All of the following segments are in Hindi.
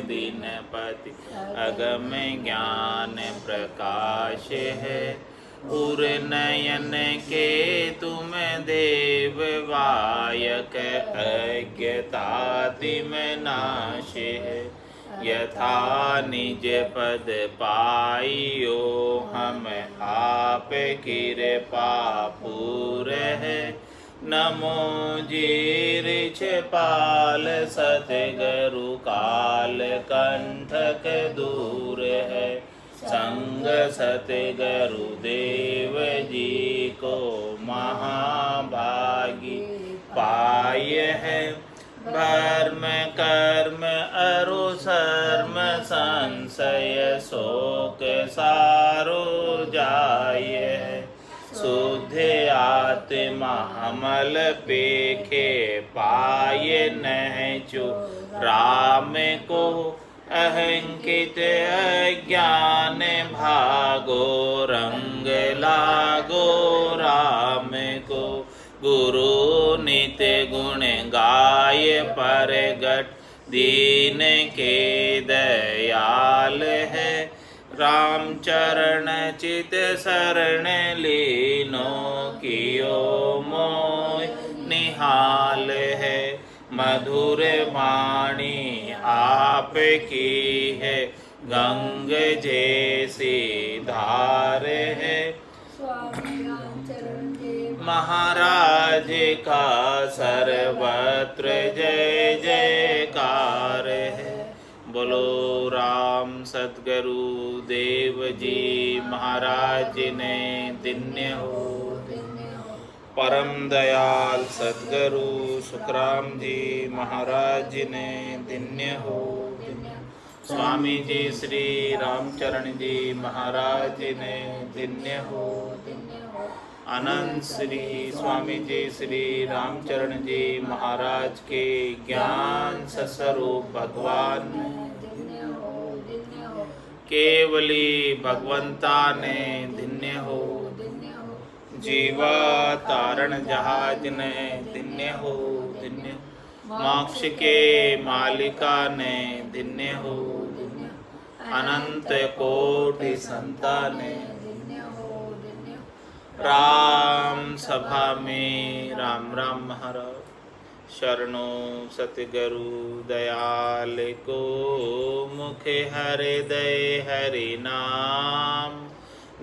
दीनपति अगम ज्ञान प्रकाश है। उर नयन के तुम देव वायक अज्ञता तिम नाश है। यथा निज पद पाइयो हम आप कृपा पूर है। नमो जीरिछ पाल सतगुरु काल कंठक दूर है। संग सतगुरु देव जी को महाभागी पाय है। भर्म कर्म अरु शर्म संशय शोक सारो जाय है। शुद्ध आत्मा हमल पेखे पाय नहचु राम को। अहंकित अज्ञान भागो रंग लागो राम को। गुरु नित्य गुण गाय परगट दीन के दयाल है। राम चरण चित शरण लीनो कियो मोय निहाल है। मधुर वाणी आप की है गंग जैसी धार है। महाराज का सर्वत्र जय जयकार है। बोलो राम सद्गुरु देव जी महाराज ने धन्य हो। परम दयाल सद्गुरु सुखराम जी महाराज ने धन्य हो। स्वामी जी श्री रामचरण जी महाराज ने धन्य हो। अनंत श्री स्वामी जी श्री रामचरण जी महाराज के ज्ञान स्वरूप भगवान केवली भगवंता ने धन्य हो। जीवा तारण जहाज ने धन्य हो धन्य। मोक्ष के मालिका ने धन्य हो। अनंत कोटि संताने राम सभा में राम राम महाराज। शरणो सतगुरु दयाल को मुखे हृदय हरि नाम।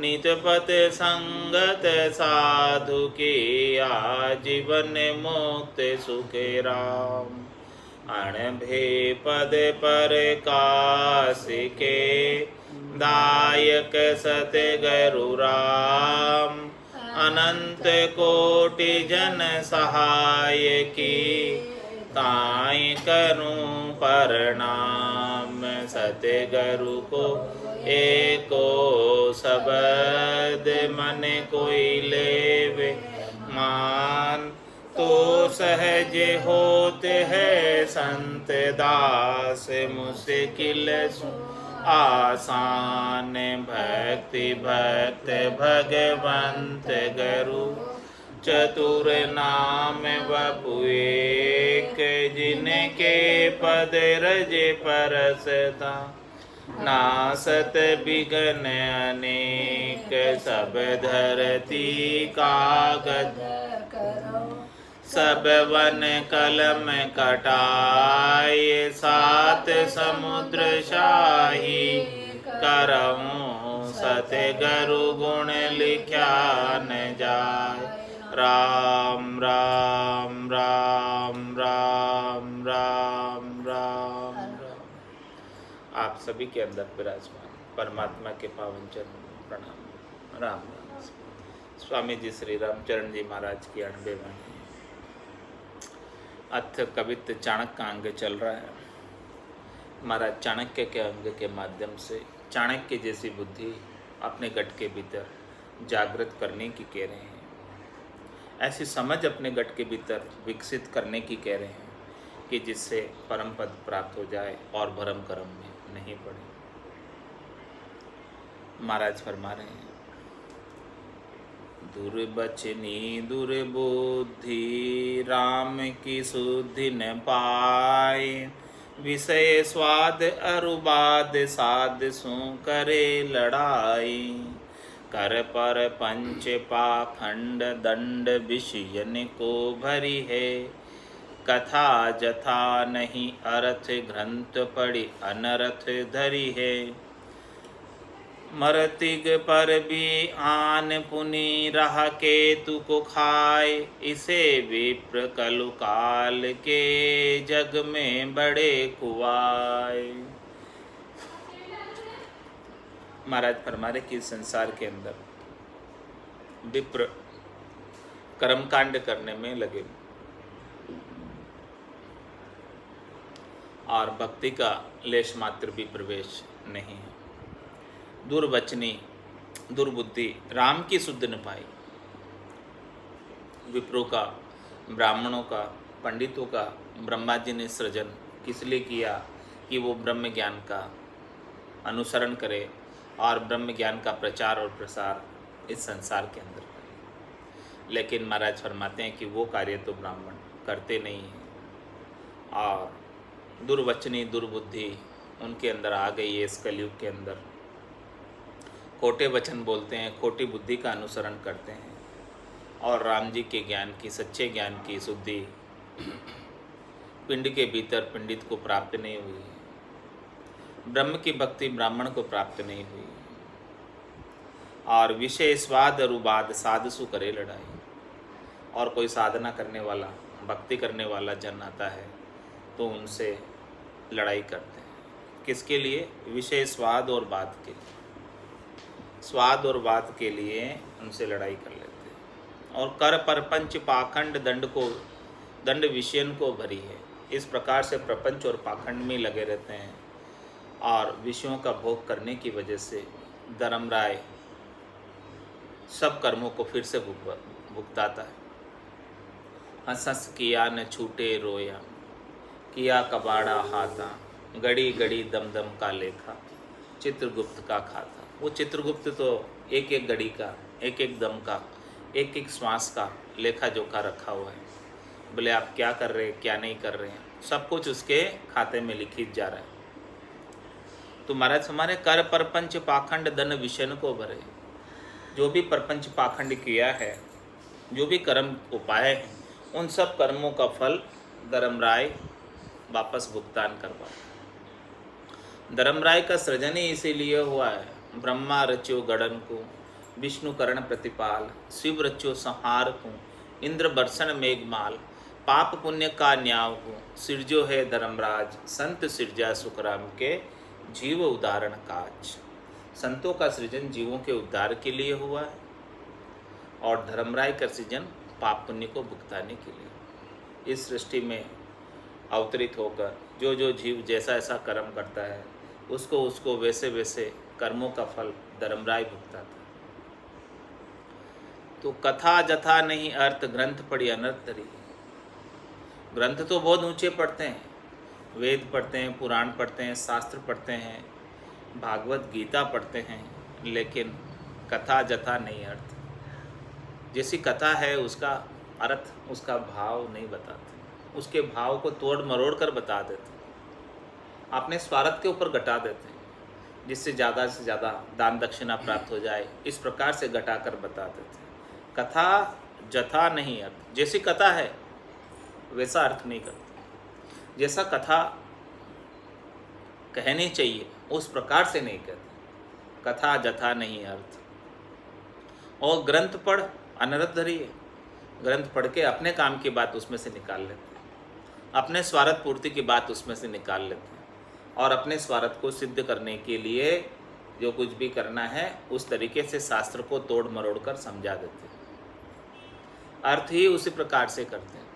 नितपत संगत साधु की आजीवन मुक्त सुखे राम। अणभे पद पर काश के दायक सतगुरु राम। अनंत कोटि जन सहाय की ताई करूं प्रणाम। सतगुरु को एको शब्द मन कोई लेवे मान। तो सहज होते हैं संत दास मुश्किल आसान। भक्ति भक्त भगवंत गुरु चतुर नाम वपु एक। जिनके पद रज परसता नासत बिघन अनेक। सब धरती कागज सब वन कलम कटाए। सात समुद्र शाही करऊं सतगुरु गुण लिख्या न जाए। राम राम राम राम राम राम राम। आप सभी के अंदर विराजमान परमात्मा के पावन चरण में प्रणाम। राम राम। स्वामी जी श्री रामचरण जी महाराज की 98 वाणी। अथ कवित्त चाणक्य का अंग चल रहा है। महाराज चाणक्य के अंग के माध्यम से चाणक्य जैसी बुद्धि अपने गट के भीतर जागृत करने की कह रहे हैं। ऐसी समझ अपने गट के भीतर विकसित करने की कह रहे हैं कि जिससे परम पद प्राप्त हो जाए और भरम कर्म में नहीं पड़े। महाराज फरमा रहे हैं, दुर्बचनी दुर्बुद्धि राम की सुधि न पाए। विषय स्वाद अरुबाद साध सु करे लड़ाई। कर पर पंच पाखंड दंड विषयन को भरी है। कथा जथा नहीं अर्थ ग्रंथ पढ़ी अनर्थ धरी है। मरतिग पर भी आन पुनि रहा केतु को खाए। इसे विप्र कलु काल के जग में बड़े कुआए। महाराज फरमा रहे कि संसार के अंदर विप्र कर्मकांड करने में लगे और भक्ति का लेश मात्र भी प्रवेश नहीं है। दुर्वचनी दुर्बुद्धि राम की सुध न पाई। विप्रों का, ब्राह्मणों का, पंडितों का ब्रह्मा जी ने सृजन किस लिए किया कि वो ब्रह्म ज्ञान का अनुसरण करे और ब्रह्म ज्ञान का प्रचार और प्रसार इस संसार के अंदर करे। लेकिन महाराज फरमाते हैं कि वो कार्य तो ब्राह्मण करते नहीं हैं और दुर्वचनी दुर्बुद्धि उनके अंदर आ गई है। इस कलयुग के अंदर खोटे वचन बोलते हैं, खोटी बुद्धि का अनुसरण करते हैं और राम जी के ज्ञान की, सच्चे ज्ञान की शुद्धि पिंड के भीतर पंडित को प्राप्त नहीं हुई। ब्रह्म की भक्ति ब्राह्मण को प्राप्त नहीं हुई और विषय स्वाद अरुबाद साधसु करे लड़ाई। और कोई साधना करने वाला, भक्ति करने वाला जन आता है तो उनसे लड़ाई करते हैं। किसके लिए? विषय स्वाद और बात के लिए, स्वाद और बात के लिए उनसे लड़ाई कर लेते हैं। और कर परपंच पाखंड दंड विषयन को भरी है। इस प्रकार से प्रपंच और पाखंड में लगे रहते हैं और विषयों का भोग करने की वजह से धर्मराय सब कर्मों को फिर से भुगताता है। हंस हंस किया न छूटे रोया, किया कबाड़ा हाथा, गड़ी गड़ी दम दम का लेखा, चित्रगुप्त का खाता। वो चित्रगुप्त तो एक एक घड़ी का, एक एक दम का, एक एक श्वास का लेखा जोखा रखा हुआ है। बोले आप क्या कर रहे हैं, क्या नहीं कर रहे हैं, सब कुछ उसके खाते में लिखित जा रहा है। तो महाराज हमारे कर परपंच पाखंड धन विषयन को भरे। जो भी परपंच पाखंड किया है, जो भी कर्म उपाय हैं, उन सब कर्मों का फल धर्मराय वापस भुगतान करवाए। धर्मराय का सृजन ही इसीलिए हुआ है। ब्रह्मा रच्यो गढ़न को, विष्णु करण प्रतिपाल, शिव रच्यो संहार को, इंद्र बरसन मेघमाल, पाप पुण्य का न्याव को, सिरजो है धर्मराज, संत सिरजा सुखराम के, जीव उदाहरण काज। संतों का सृजन जीवों के उद्धार के लिए हुआ है और धर्मराय का सृजन पाप पुण्य को भुगताने के लिए। इस सृष्टि में अवतरित होकर जो जो जीव जैसा ऐसा कर्म करता है उसको वैसे वैसे कर्मों का फल धर्मराय भुगताता। तो कथा जथा नहीं अर्थ ग्रंथ पढ़ी अनर्थ धरी। ग्रंथ तो बहुत ऊंचे पढ़ते हैं, वेद पढ़ते हैं, पुराण पढ़ते हैं, शास्त्र पढ़ते हैं, भागवत गीता पढ़ते हैं, लेकिन कथा जथा नहीं अर्थ। जैसी कथा है उसका अर्थ, उसका भाव नहीं बताते, उसके भाव को तोड़ मरोड़ कर बता देते, अपने स्वार्थ के ऊपर घटा देते हैं, जिससे ज़्यादा से ज़्यादा दान दक्षिणा प्राप्त हो जाए, इस प्रकार से घटा कर बता देते हैं। कथा जथा नहीं अर्थ। जैसी कथा है वैसा अर्थ नहीं करते, जैसा कथा कहनी चाहिए उस प्रकार से नहीं कहते। कथा जथा नहीं अर्थ। और ग्रंथ पढ़ अनर्थ धरी है। ग्रंथ पढ़ के अपने काम की बात उसमें से निकाल लेते हैं, अपने स्वार्थ पूर्ति की बात उसमें से निकाल लेते हैं और अपने स्वार्थ को सिद्ध करने के लिए जो कुछ भी करना है उस तरीके से शास्त्र को तोड़ मरोड़ कर समझा देते हैं। अर्थ ही उसी प्रकार से करते हैं।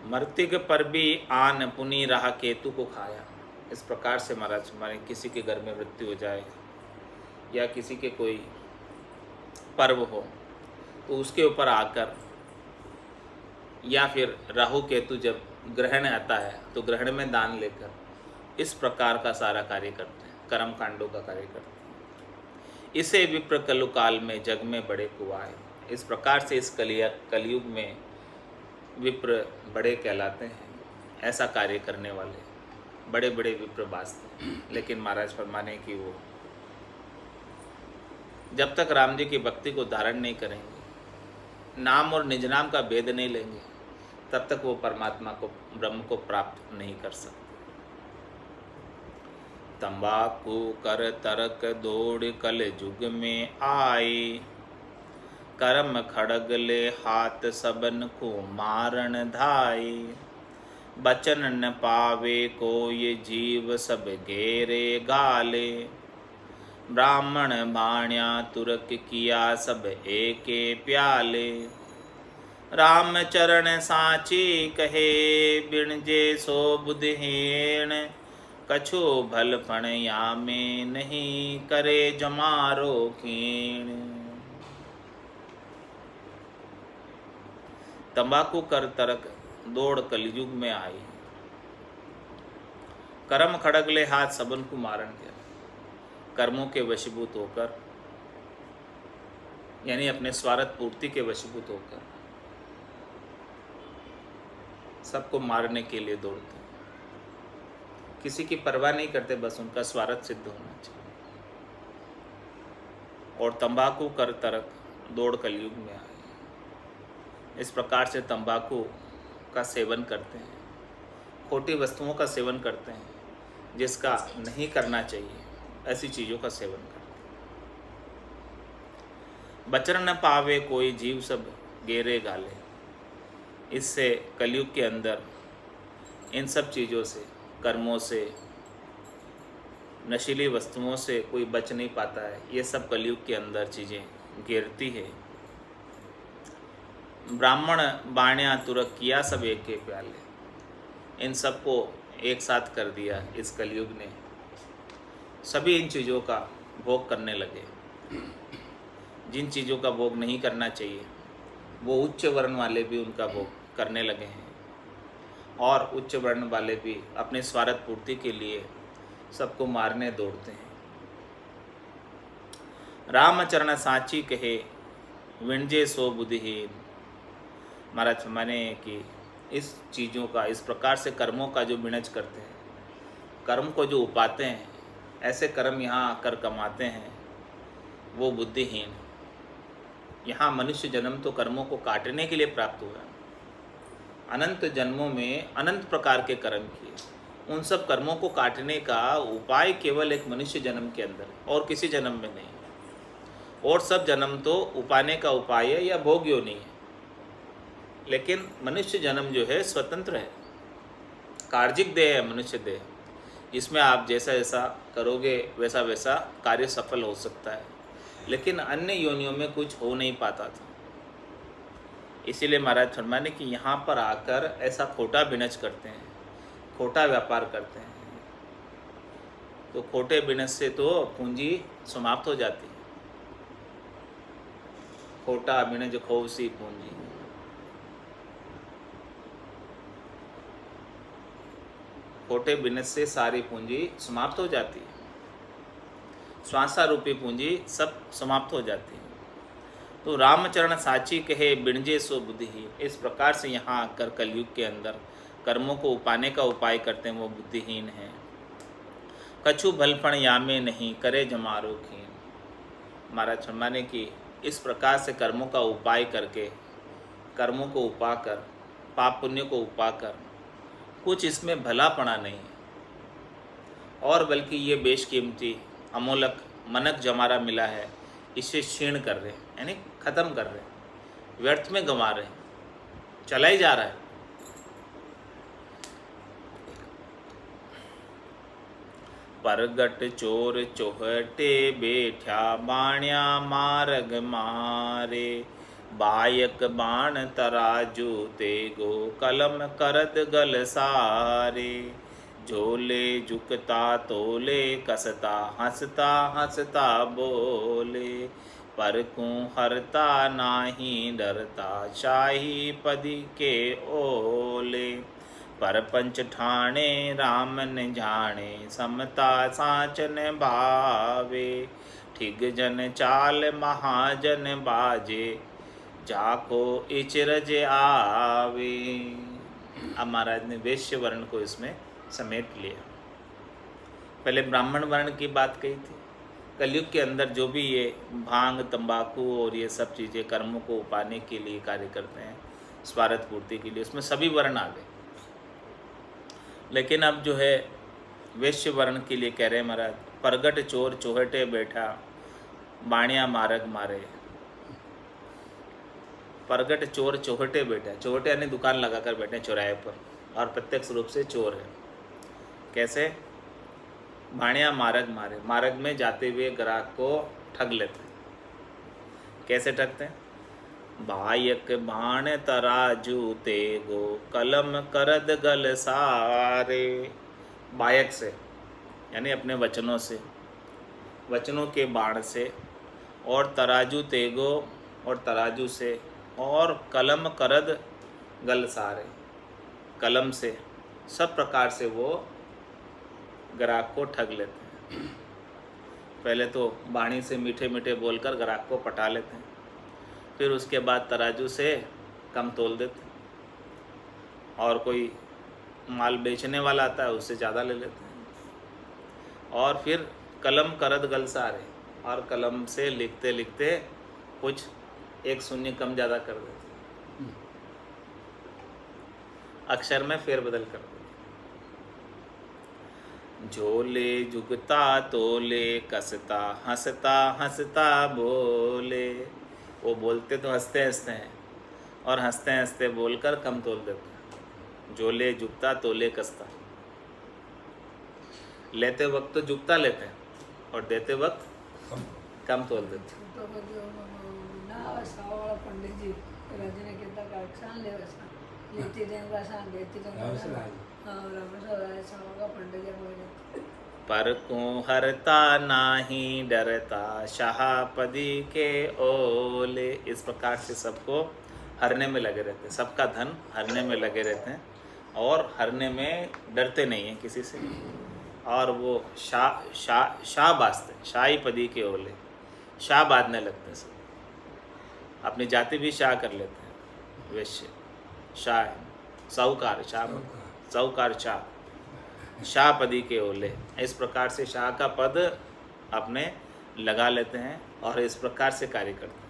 मर्तिग पर भी आन पुनि रहा केतु को खाया। इस प्रकार से महाराज हमारे किसी के घर में मृत्यु हो जाए या किसी के कोई पर्व हो तो उसके ऊपर आकर, या फिर राहु केतु जब ग्रहण आता है तो ग्रहण में दान लेकर इस प्रकार का सारा कार्य करते हैं, कर्म कांडों का कार्य करते हैं। इसे विप्र कलु काल में जग में बड़े कुआए। इस प्रकार से इस कलयुग में विप्र बड़े कहलाते हैं ऐसा कार्य करने वाले बड़े बड़े विप्रवास थे, लेकिन महाराज फरमाने कि वो जब तक राम जी की भक्ति को धारण नहीं करेंगे, नाम और निज नाम का भेद नहीं लेंगे, तब तक वो परमात्मा को, ब्रह्म को प्राप्त नहीं कर सकते। तंबाकू कर तरक दौड़ कल युग में आए, कर्म खड़ग ले हाथ सबन को मारण धाय, बचन न पावे को ये जीव सब घेरे गाले, ब्राह्मण बाण्या तुरक किया सब एके प्याले, राम चरण साची कहे बिणजे सो बुधहीन, कछु भलपण यामे नहीं करे जमारो कीण। तंबाकू कर तरक दौड़ कलयुग में आई, कर्म खड़ग ले हाथ सबन को मारण दिया। कर्मों के वशीभूत होकर, यानी अपने स्वार्थ पूर्ति के वशीभूत होकर सबको मारने के लिए दौड़ते, किसी की परवाह नहीं करते, बस उनका स्वार्थ सिद्ध होना चाहिए। और तंबाकू कर तरक दौड़ कलयुग में आई। इस प्रकार से तंबाकू का सेवन करते हैं, खोटी वस्तुओं का सेवन करते हैं, जिसका नहीं करना चाहिए, ऐसी चीज़ों का सेवन करते हैं। बचन न पावे कोई जीव सब गेरे गाले। इससे कलयुग के अंदर इन सब चीज़ों से, कर्मों से, नशीली वस्तुओं से कोई बच नहीं पाता है। ये सब कलयुग के अंदर चीज़ें घेरती है। ब्राह्मण बाण्या तुरक किया सब एक के प्याले। इन सबको एक साथ कर दिया इस कलयुग ने। सभी इन चीज़ों का भोग करने लगे। जिन चीज़ों का भोग नहीं करना चाहिए वो उच्च वर्ण वाले भी उनका भोग करने लगे हैं, और उच्च वर्ण वाले भी अपने स्वार्थ पूर्ति के लिए सबको मारने दौड़ते हैं। रामचरण साची कहे विणजे सो बुद्धिहीन। महाराज माने कि इस चीज़ों का, इस प्रकार से कर्मों का जो विनज करते हैं, कर्म को जो उपाते हैं, ऐसे कर्म यहाँ आकर कमाते हैं, वो बुद्धिहीन। यहाँ मनुष्य जन्म तो कर्मों को काटने के लिए प्राप्त हुआ। अनंत जन्मों में अनंत प्रकार के कर्म किए, उन सब कर्मों को काटने का उपाय केवल एक मनुष्य जन्म के अंदर, और किसी जन्म में नहीं। और सब जन्म तो उपाने का उपाय है या भोग योनि है, लेकिन मनुष्य जन्म जो है स्वतंत्र है, कार्जिक देह है मनुष्य देह। इसमें आप जैसा जैसा करोगे वैसा वैसा कार्य सफल हो सकता है, लेकिन अन्य योनियों में कुछ हो नहीं पाता था। इसीलिए महाराज फरमाने कि यहाँ पर आकर ऐसा खोटा बिनज करते हैं, खोटा व्यापार करते हैं, तो खोटे बिनज से तो पूंजी समाप्त हो जाती है। खोटा बिनज खोवसी पूंजी। खोटे बिनज से सारी पूंजी समाप्त हो जाती है। श्वासा रूपी पूंजी सब समाप्त हो जाती है। तो रामचरण साची कहे बिणजे सो बुद्धिहीन। इस प्रकार से यहाँ आकर कलयुग के अंदर कर्मों को उपाने का उपाय करते हैं, वो बुद्धिहीन हैं। कछु भलपण यामे नहीं करे जमारो कीन। महाराज फरमाने की इस प्रकार से कर्मों का उपाय करके, कर्मों को उपाकर, पाप पुण्य को उपाकर कुछ इसमें भलापना नहीं, और बल्कि ये बेशकीमती अमोलक मनक जमारा मिला है, इसे क्षीण कर रहे, यानी ख़त्म कर रहे, व्यर्थ में गंवा रहे, चला ही जा रहा है। परगट चोर चोहटे बैठा बाण्या मार्ग मारे, बायक बाण तराजू ते गो कलम करत गल सारे, झोले झुकता तोले कसता हंसता हंसता बोले, पर को हरता नाही डरता शाही पदी के ओले, पर पंच ठाणे राम न जाने समता साचन भावे, ठिग जन चाल महाजन बाजे जाको इचरज आवे। अब महाराज ने वैश्य वर्ण को इसमें समेट लिया। पहले ब्राह्मण वर्ण की बात कही थी। कलयुग के अंदर जो भी ये भांग, तंबाकू और ये सब चीज़ें कर्मों को पाने के लिए कार्य करते हैं, स्वार्थ पूर्ति के लिए, उसमें सभी वर्ण आ गए। लेकिन अब जो है वैश्य वर्ण के लिए कह रहे हैं महाराज, परगट चोर चौहटे बैठा, बाणिया मारग मारे। परगट चोर चौहटे बैठा, चौहटे यानी दुकान लगाकर बैठे चौराहे पर, और प्रत्यक्ष रूप से चोर है। कैसे? बाणिया मारग मारे, मार्ग में जाते हुए ग्राहक को ठग लेते हैं। कैसे ठगते हैं? बायक बाण तराजू तेगो, कलम करद गल सारे। बायक से यानी अपने वचनों से, वचनों के बाण से, और तराजू तेगो और तराजू से, और कलम करद गल सारे, कलम से, सब प्रकार से वो ग्राहक को ठग लेते हैं। पहले तो वाणी से मीठे मीठे बोलकर ग्राहक को पटा लेते हैं, फिर उसके बाद तराजू से कम तोल देते हैं, और कोई माल बेचने वाला आता है उससे ज़्यादा ले लेते हैं, और फिर कलम करद गल सारे, और कलम से लिखते लिखते कुछ एक शून्य कम ज़्यादा कर देते हैं, अक्षर में फेरबदल कर देते। झोले जुगता तोले कसता, हंसता हंसता बोले। वो बोलते तो हंसते हंसते हैं, और हंसते हंसते बोलकर कम तोल देते हैं। झोले जुगता तोले कसता, लेते वक्त तो जुगता लेते हैं और देते वक्त कम तोल देते हैं। पंडित जी रजनी के तक अक्षान ले वसा लेती देंगा सान देती देंगा पंडित जी पर को हरता नाही डरता, शाहपदी के ओले। इस प्रकार से सबको हरने में लगे रहते हैं, सबका धन हरने में लगे रहते हैं, और हरने में डरते नहीं हैं किसी से। और वो शाह बाजते, शाही पदी के ओले, शाह बांधने लगते हैं सब, अपनी जाति भी शाह कर लेते हैं। वैश्य शाह, साहूकार, शाह साहूकार, शाह पदी के ओले। इस प्रकार से शाह का पद अपने लगा लेते हैं और इस प्रकार से कार्य करते हैं।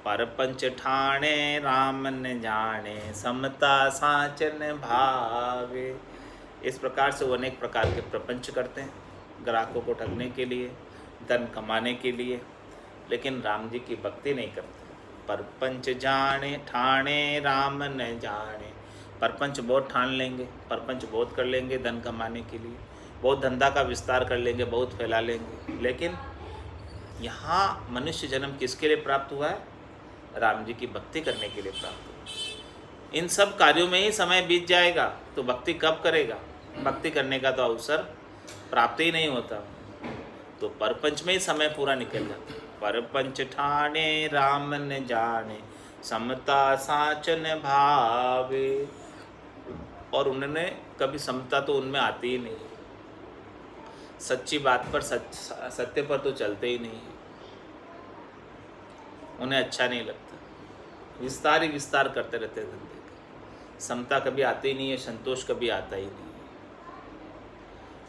परपंच ठाणे राम न जाने, समता साचन भावे। इस प्रकार से वो अनेक प्रकार के प्रपंच करते हैं ग्राहकों को ठगने के लिए, धन कमाने के लिए, लेकिन राम जी की भक्ति नहीं करते। परपंच जाने ठाणे राम न जाने, परपंच बहुत ठान लेंगे, परपंच बहुत कर लेंगे धन कमाने के लिए, बहुत धंधा का विस्तार कर लेंगे, बहुत फैला लेंगे, लेकिन यहाँ मनुष्य जन्म किसके लिए प्राप्त हुआ है? राम जी की भक्ति करने के लिए प्राप्त हुआ। इन सब कार्यों में ही समय बीत जाएगा तो भक्ति कब करेगा? भक्ति करने का तो अवसर प्राप्त ही नहीं होता, तो परपंच में ही समय पूरा निकल जाता। परपंच ठाणे राम न जाने, समता साचन भावे। और उन्होंने कभी समता तो उनमें आती ही नहीं, सच्ची बात पर सत्य पर तो चलते ही नहीं, उन्हें अच्छा नहीं लगता, विस्तार ही विस्तार करते रहते हैं धंधे का, समता कभी आती ही नहीं है, संतोष कभी आता ही नहीं है।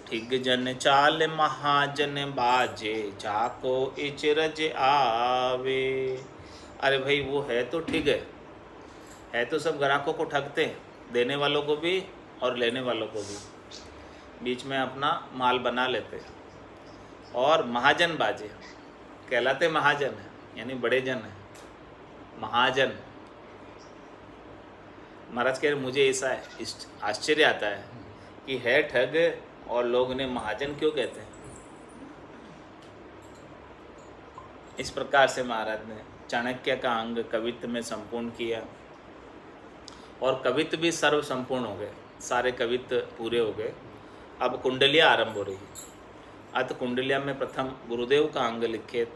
ठिग जन चाल महाजन बाजे, जाको इचरज आवे। अरे भाई वो है तो ठीक है तो सब ग्राहकों को ठगते हैं, देने वालों को भी और लेने वालों को भी, बीच में अपना माल बना लेते हैं। और महाजन बाजे कहलाते महाजन है, यानी बड़े जन है, महाजन। महाराज कह रहे मुझे ऐसा आश्चर्य आता है कि है ठग और लोग ने महाजन क्यों कहते हैं। इस प्रकार से महाराज ने चाणक्य का अंग कवित्व में संपूर्ण किया, और कवित्व भी सर्व संपूर्ण हो गए, सारे कवित्व पूरे हो गए। अब कुंडलिया आरंभ हो रही है। अत कुंडलिया में प्रथम गुरुदेव का अंग लिखे,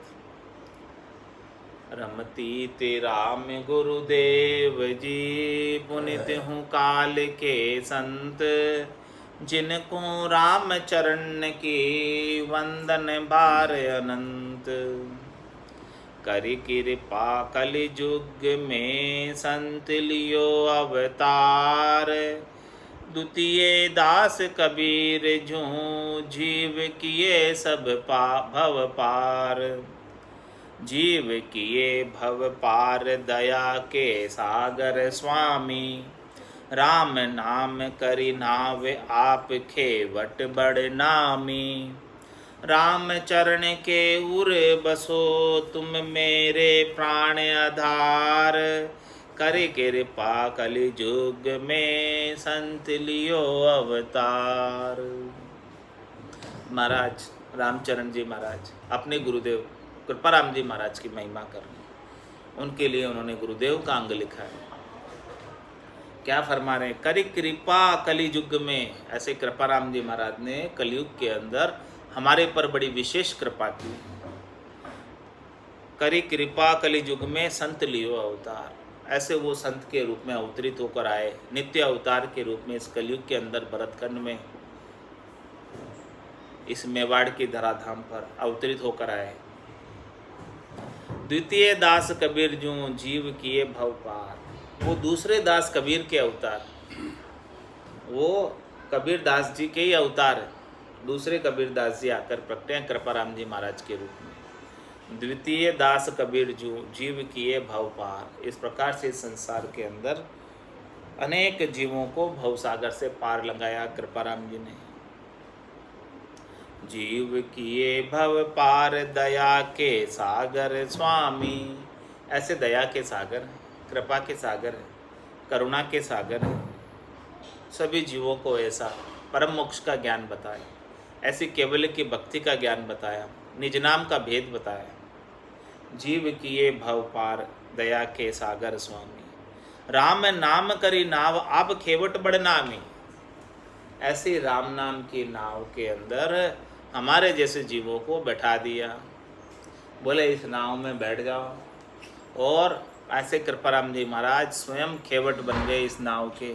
रमती तेरा में गुरुदेव जी, पुनित हूँ काल के संत, जिनको राम चरण की वंदन बार अनंत। करि कृपा कलि युग में संत लियो अवतार। द्वितीय दास कबीर जूं जीव किए सब भव पार। जीव किए भव पार दया के सागर स्वामी। राम नाम करि नाव आप खेवट बड़ नामी। राम चरण के उर बसो तुम मेरे प्राण आधार। करि कृपा कलि युग में संत लियो अवतार। महाराज रामचरण जी महाराज अपने गुरुदेव कृपाराम जी महाराज की महिमा कर रहे हैं। उनके लिए उन्होंने गुरुदेव का अंग लिखा है। क्या फरमा रहे हैं? करि कृपा कलि युग में। ऐसे कृपाराम जी महाराज ने कलयुग के अंदर हमारे पर बड़ी विशेष कृपा की। करि कृपा कलि युग में संत लियो अवतार। ऐसे वो संत के रूप में अवतरित होकर आए, नित्य अवतार के रूप में इस कलयुग के अंदर भरतखंड में, इस मेवाड़ की धराधाम पर अवतरित होकर आए। द्वितीय दास कबीर जूं जीव किए भव पार। वो दूसरे दास कबीर के अवतार, वो कबीर दास जी के ही अवतार है। दूसरे कबीर दास जी आकर प्रकटे हैं कृपाराम जी महाराज के रूप में। द्वितीय दास कबीर जूं जीव किए भव पार। इस प्रकार से संसार के अंदर अनेक जीवों को भवसागर से पार लगाया कृपाराम जी ने। जीव किए भव पार दया के सागर स्वामी। ऐसे दया के सागर हैं, कृपा के सागर हैं, करुणा के सागर हैं। सभी जीवों को ऐसा परम मोक्ष का ज्ञान बताया, ऐसी केवल की भक्ति का ज्ञान बताया, निज नाम का भेद बताया। जीव किए भव पार दया के सागर स्वामी। राम नाम करी नाव आप खेवट बड़ नामी। ऐसी राम नाम की नाव के अंदर हमारे जैसे जीवों को बैठा दिया। बोले इस नाव में बैठ जाओ। और ऐसे कृपाराम जी महाराज स्वयं खेवट बन गए इस नाव के।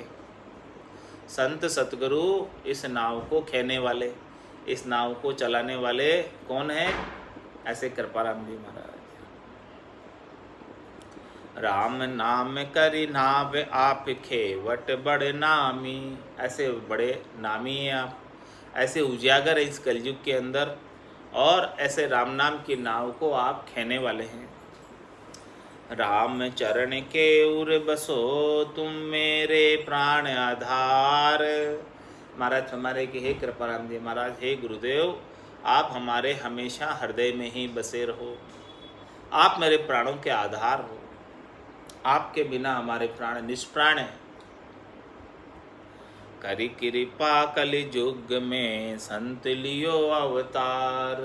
संत सतगुरु इस नाव को खेने वाले, इस नाव को चलाने वाले कौन है? ऐसे कृपाराम जी महाराज। राम नाम करि नाव आप खेवट बड़ नामी। ऐसे बड़े नामी हैं आप, ऐसे उजागर है इस कलयुग के अंदर, और ऐसे राम नाम की नाव को आप खेने वाले हैं। राम चरण के उर बसो तुम मेरे प्राण आधार। महाराज हमारे कि हे कृपाराम जी महाराज, हे गुरुदेव, आप हमारे हमेशा हृदय में ही बसे रहो। आप मेरे प्राणों के आधार हो। आपके बिना हमारे प्राण निष्प्राण हैं। करि कृपा कलि युग में संत लियो अवतार।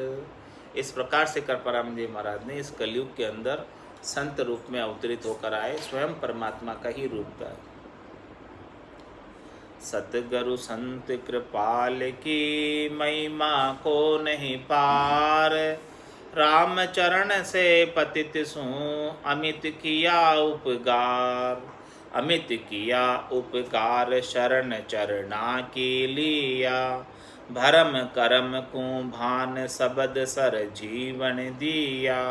इस प्रकार से कृपाराम जी महाराज ने इस कलयुग के अंदर संत रूप में अवतरित होकर आए, स्वयं परमात्मा का ही रूप था। सतगुरु संत कृपाल की महिमा को नहीं पार। राम चरण से पतित सू अमित किया उपकार। अमित किया उपकार शरण चरना की लिया। भरम करम को भान सबद सर जीवन दिया।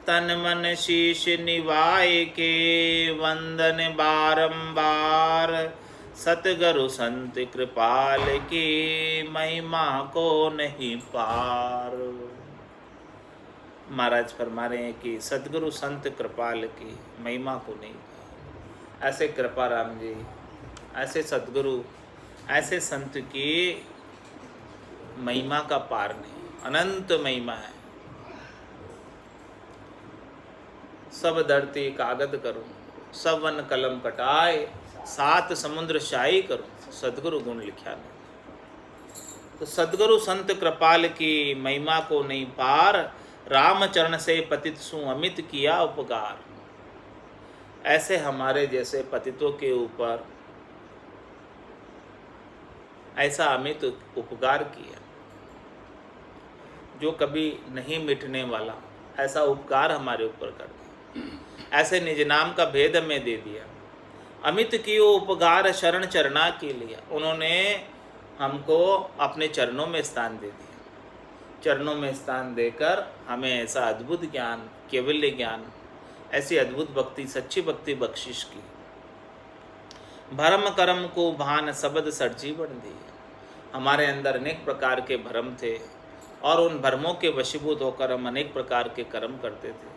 तन मन शीश निवाय के वंदन बारंबार। सतगुरु संत कृपाल की महिमा को नहीं पार। महाराज फरमा रहे हैं कि सतगुरु संत कृपाल की महिमा को नहीं पार। ऐसे कृपाराम जी, ऐसे सतगुरु, ऐसे संत की महिमा का पार नहीं, अनंत महिमा है। सब धरती कागद करो, सब वन कलम कटाए, सात समुद्र शाही करो, सदगुरु गुण लिखा नहीं। तो सदगुरु संत कृपाल की महिमा को नहीं पार। राम चरण से पतित सु अमित किया उपकार। ऐसे हमारे जैसे पतितों के ऊपर ऐसा अमित उपकार किया जो कभी नहीं मिटने वाला। ऐसा उपकार हमारे ऊपर कर दिया, ऐसे निज नाम का भेद हमें दे दिया। अमित की उपकार शरण चरना के लिए उन्होंने हमको अपने चरणों में स्थान दे दिया। चरणों में स्थान देकर हमें ऐसा अद्भुत ज्ञान, केवल्य ज्ञान, ऐसी अद्भुत भक्ति, सच्ची भक्ति बख्शिश की। भरम करम को भान शब्द सरजीवन दी। हमारे अंदर अनेक प्रकार के भ्रम थे और उन भ्रमों के वशीभूत होकर हम अनेक प्रकार के कर्म करते थे,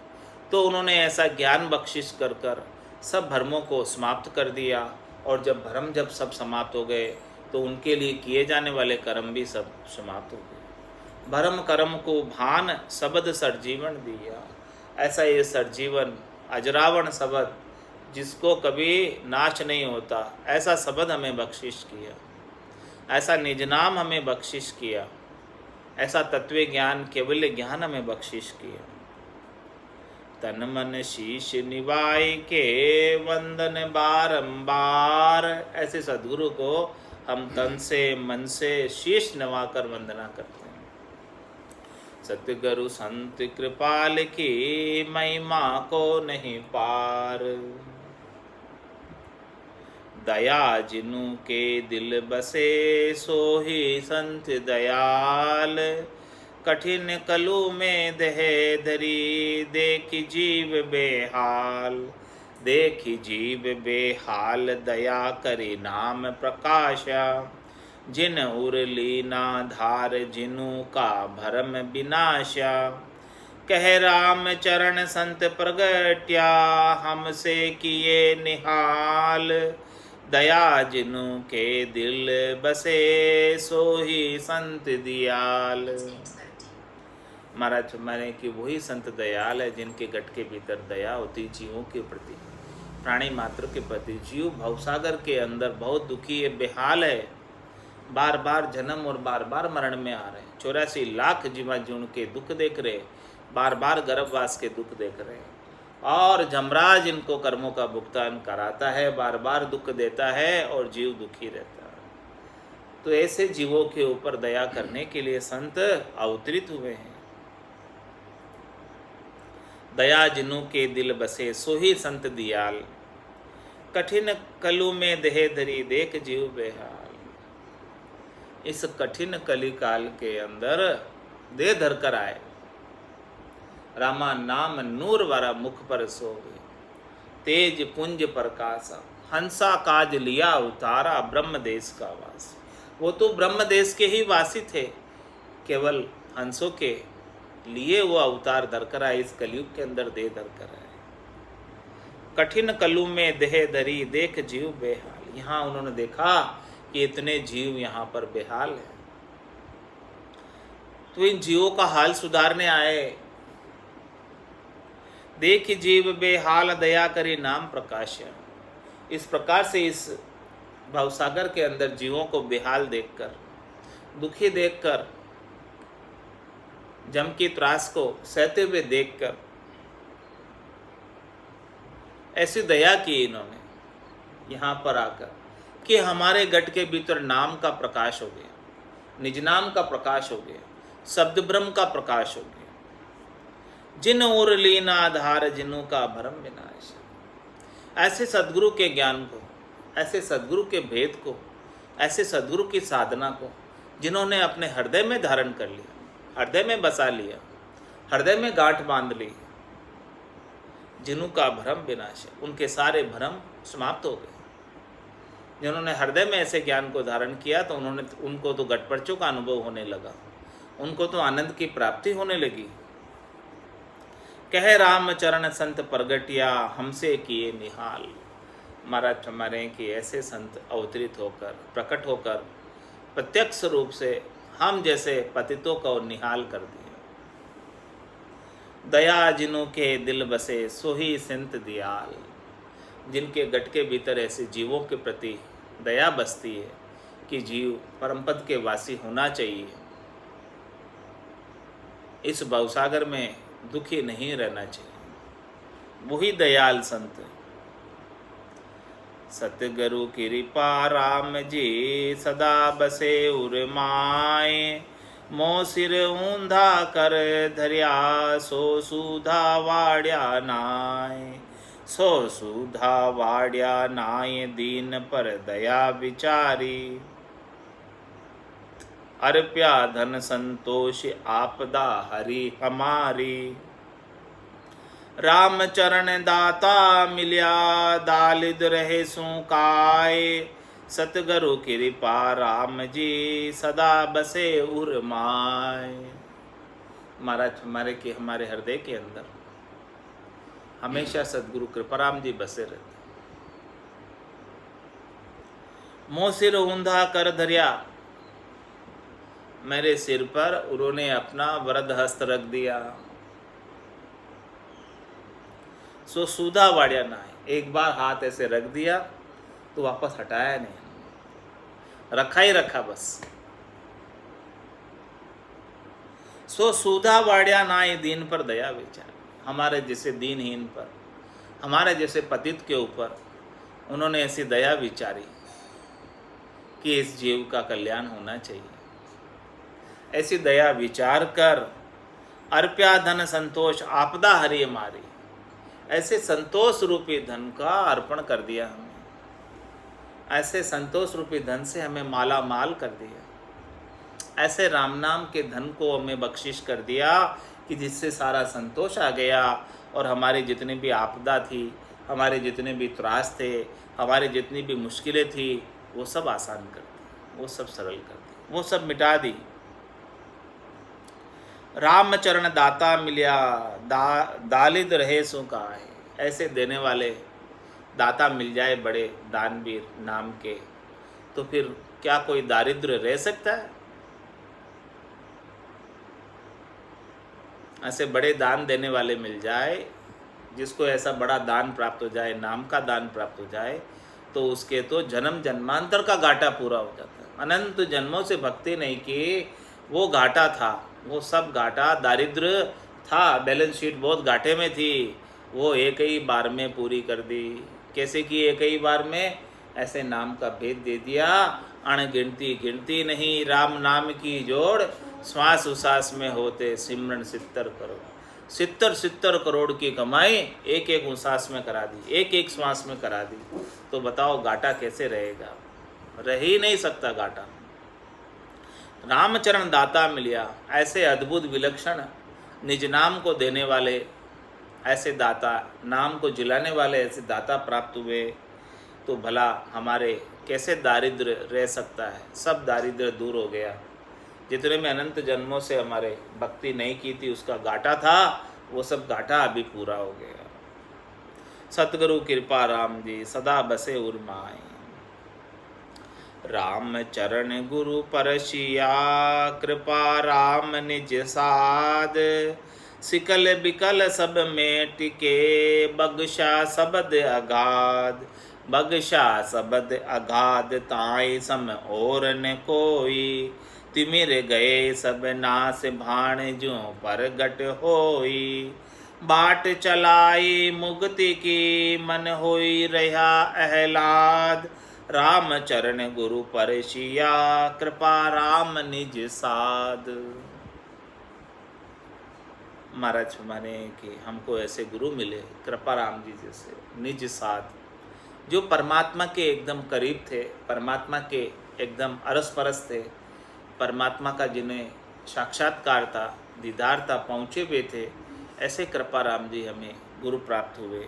तो उन्होंने ऐसा ज्ञान बख्शिश कर कर सब भ्रमों को समाप्त कर दिया। और जब भ्रम जब सब समाप्त हो गए तो उनके लिए किए जाने वाले कर्म भी सब समाप्त हो गए। भरम कर्म को भान शब्द सरजीवन दिया। ऐसा ये सरजीवन अजरावण शब्द जिसको कभी नाश नहीं होता, ऐसा शब्द हमें बख्शिश किया, ऐसा निज नाम हमें बख्शिश किया, ऐसा तत्व ज्ञान, केवल्य ज्ञान हमें बख्शिश किया। तन मन शीश निभाए के वंदन बारंबार। ऐसे सद्गुरु को हम तन से मन से शीश नवाकर वंदना करते हैं। सतगुरु संत कृपाल की महिमा को नहीं पार। दया जिनु के दिल बसे सोही संत दयाल। कठिन कलु में दहे धरी देखी जीव बेहाल। देखी जीव बेहाल दया करी नाम प्रकाशा। जिन उरली ना धार जिनु का भरम विनाशा। कह राम चरण संत प्रगट्या हमसे किए निहाल। दया जिनु के दिल बसे सोही संत दयाल। महाराज माने कि वही संत दयाल है जिनके गट के भीतर दया होती जीवों के प्रति, प्राणी मात्र के प्रति। जीव भवसागर के अंदर बहुत दुखी है, बेहाल है, बार बार जन्म और बार बार मरण में आ रहे हैं। 84 लाख जीवा जून के दुख देख रहे, बार बार गर्भवास के दुख देख रहे हैं, और जमराज इनको कर्मों का भुगतान कराता है, बार बार दुख देता है और जीव दुखी रहता है। तो ऐसे जीवों के ऊपर दया करने के लिए संत अवतरित हुए हैं। दया जिनु के दिल बसे सोही संत दयाल। कठिन कलु में देह धरी देख जीव बेहाल। इस कठिन कली काल के अंदर देह धर कर आए, रामा नाम नूर वारा मुख पर सोवे। तेज पुंज प्रकाशा हंसा काज लिया उतारा ब्रह्म देश का वास। वो तो ब्रह्म देश के ही वासी थे, केवल हंसों के लिए वो अवतार धर कर आए, इस कलयुग के अंदर देह धर कर आए। कठिन कलु में देह धरी देख जीव बेहाल। यहाँ उन्होंने देखा कि इतने जीव यहाँ पर बेहाल है, तो इन जीवों का हाल सुधारने आए। देख जीव बेहाल दया करी नाम प्रकाश। इस प्रकार से इस भवसागर के अंदर जीवों को बेहाल देखकर, दुखी देखकर, जम की त्रास को सहते हुए देखकर ऐसी दया की इन्होंने यहाँ पर आकर कि हमारे गट के भीतर नाम का प्रकाश हो गया, निज नाम का प्रकाश हो गया, शब्द ब्रह्म का प्रकाश हो गया। जिन और लीना आधार जिनु का भरम विनाश। ऐसे सद्गुरु के ज्ञान को, ऐसे सद्गुरु के भेद को, ऐसे सद्गुरु की साधना को जिन्होंने अपने हृदय में धारण कर लिया, हृदय में बसा लिया, हृदय में गांठ बांध ली, जिनु का भ्रम विनाश, उनके सारे भ्रम समाप्त हो गए। जिन्होंने हृदय में ऐसे ज्ञान को धारण किया तो उनको तो गटपर्चों का अनुभव होने लगा, उनको तो आनंद की प्राप्ति होने लगी। कह राम चरण संत प्रगटिया हमसे किए निहाल। महाराज हमारे कि ऐसे संत अवतरित होकर, प्रकट होकर प्रत्यक्ष रूप से हम जैसे पतितों को निहाल कर दिया। दया जिनु के दिल बसे सोही संत दयाल। जिनके गट के भीतर ऐसे जीवों के प्रति दया बसती है कि जीव परमपद के वासी होना चाहिए, इस भवसागर में दुखी नहीं रहना चाहिए, वही दयाल संत। सतगुरु कृपा राम जी सदा बसे उर्माए। मोह सिर ऊंधा कर धरिया सो सुधा वाड्या नाय। सो सुधा वाड्या नाय दीन पर दया विचारी। अर्प्या धन संतोष आपदा हरि हमारी। राम चरण दाता मिल्या दालिद रहे सुकाय। सतगुरु कृपा राम जी सदा बसे उर्माय। महाराज हमारे हृदय के अंदर हमेशा सतगुरु कृपाराम जी बसे रहते। मोह सिर ऊंधा कर धरिया, मेरे सिर पर उन्होंने अपना वरद हस्त रख दिया। सो सूधा वाड़िया ना है, एक बार हाथ ऐसे रख दिया तो वापस हटाया नहीं, रखा ही रखा बस। सो सूधा वाड़िया ना ही दीन पर दया विचार। हमारे जैसे दीनहीन पर, हमारे जैसे पतित के ऊपर उन्होंने ऐसी दया विचारी कि इस जीव का कल्याण होना चाहिए। ऐसी दया विचार कर अर्प्या धन संतोष आपदा हरि हमारी, ऐसे संतोष रूपी धन का अर्पण कर दिया हमें। ऐसे संतोष रूपी धन से हमें माला माल कर दिया। ऐसे राम नाम के धन को हमें बख्शिश कर दिया कि जिससे सारा संतोष आ गया और हमारी जितनी भी आपदा थी, हमारे जितने भी त्रास थे, हमारी जितनी भी मुश्किलें थी, वो सब आसान कर दी, वो सब सरल कर दी, वो सब मिटा दी। राम चरण दाता मिलिया दालिद रहे सो काहे। ऐसे देने वाले दाता मिल जाए बड़े दानवीर नाम के, तो फिर क्या कोई दारिद्र रह सकता है? ऐसे बड़े दान देने वाले मिल जाए, जिसको ऐसा बड़ा दान प्राप्त हो जाए, नाम का दान प्राप्त हो जाए, तो उसके तो जन्म जन्मांतर का घाटा पूरा हो जाता है। अनंत जन्मों से भक्ति नहीं की, वो घाटा था, वो सब घाटा दारिद्र था, बैलेंस शीट बहुत घाटे में थी, वो एक ही बार में पूरी कर दी। कैसे कि एक ही बार में? ऐसे नाम का भेद दे दिया, अणगिनती गिनती नहीं राम नाम की जोड़, श्वास उसास में होते सिमरन 70 करोड़। 70 करोड़ की कमाई एक एक उसास में करा दी, एक एक श्वास में करा दी। तो बताओ घाटा कैसे रहेगा? रह ही नहीं सकता घाटा। रामचरण दाता मिलिया, ऐसे अद्भुत विलक्षण निज नाम को देने वाले, ऐसे दाता, नाम को जिलाने वाले ऐसे दाता प्राप्त हुए, तो भला हमारे कैसे दारिद्र रह सकता है? सब दारिद्र दूर हो गया। जितने में अनंत जन्मों से हमारे भक्ति नहीं की थी, उसका घाटा था, वो सब घाटा अभी पूरा हो गया। सतगुरु कृपा राम जी सदा बसे उर्माए। राम चरण गुरु परशिया, कृपा राम निज साध। सिकल बिकल सब में टिके, बगशा सबद अगाध। बगशा सबद अगाध ताई सम और न कोई। तिमिर गए सब नास भाण ज्यों परगट होई। बाट चलाई मुक्ति की मन होई रहा अहलाद। राम चरण गुरु परशिया, कृपा राम निज साध। महाराज माने कि हमको ऐसे गुरु मिले कृपा राम जी जैसे निज साध, जो परमात्मा के एकदम करीब थे, परमात्मा के एकदम अरस परस थे, परमात्मा का जिन्हें साक्षात्कार था, दीदार था, पहुँचे हुए थे। ऐसे कृपा राम जी हमें गुरु प्राप्त हुए।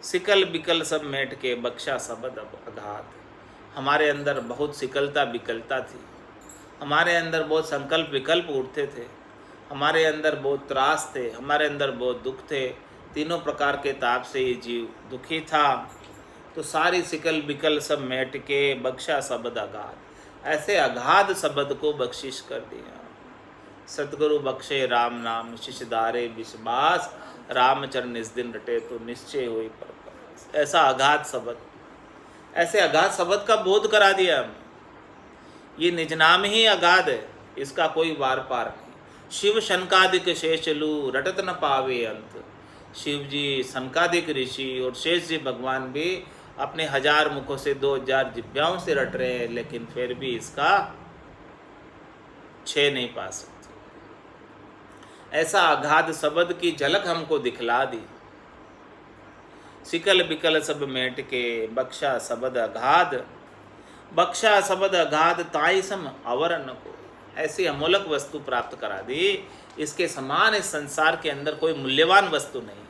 सिकल बिकल सब मेट के, बख्शा सबद अगाध। हमारे अंदर बहुत सिकलता बिकलता थी, हमारे अंदर बहुत संकल्प विकल्प उठते थे, हमारे अंदर बहुत त्रास थे, हमारे अंदर बहुत दुख थे। तीनों प्रकार के ताप से ये जीव दुखी था। तो सारी सिकल बिकल सब मेट के, बख्शा सबद अगाध। ऐसे अगाध शब्द को बख्शिश कर दिया। सतगुरु बख्शे राम नाम, शिशदारे विश्वास। रामचरण इस दिन रटे तो निश्चय हुई परपास। ऐसा अगाध शब्द, ऐसे अगाध शब्द का बोध करा दिया हमें। ये निज नाम ही अगाध है, इसका कोई वार पार नहीं। शिव शनकादिक शेष लू, रटत न पावे अंत। शिव जी, शनकादिक ऋषि और शेष जी भगवान भी अपने 1000 मुखों से 2000 जिब्याओं से रट रहे हैं, लेकिन फिर भी इसका छे नहीं पा सकते। ऐसा अगाध शब्द की झलक हमको दिखला दी। सिकल बिकल सब मेट के, बख्शा शब्द अगाध। बख्शा सबद अगाध ताई सम अवर न को। ऐसी अमूलक वस्तु प्राप्त करा दी, इसके समान इस संसार के अंदर कोई मूल्यवान वस्तु नहीं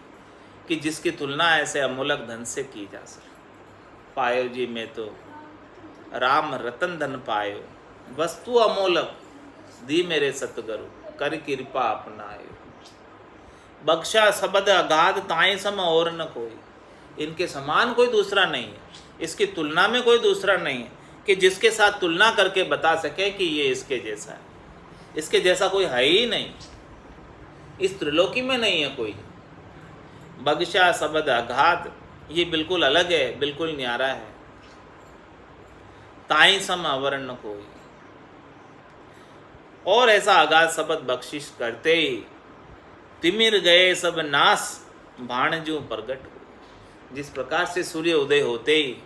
कि जिसकी तुलना ऐसे अमूलक धन से की जा सके। पायो जी में तो राम रतन धन पायो, वस्तु अमोलक दी मेरे सतगुरु, कर कृपा अपनायो। बख्शा सबद अगाध ताई सम और न कोई, इनके समान कोई दूसरा नहीं है, इसकी तुलना में कोई दूसरा नहीं है कि जिसके साथ तुलना करके बता सके कि ये इसके जैसा है। इसके जैसा कोई है ही नहीं, इस त्रिलोकी में नहीं है कोई। बख्शा सबद अगाध, ये बिल्कुल अलग है, बिल्कुल न्यारा है। ताई सम अवर न कोई, और ऐसा अगाध शब्द बख्शिश करते ही तिमिर गए सब नाश भाणजू प्रगट हुए। जिस प्रकार से सूर्य उदय होते ही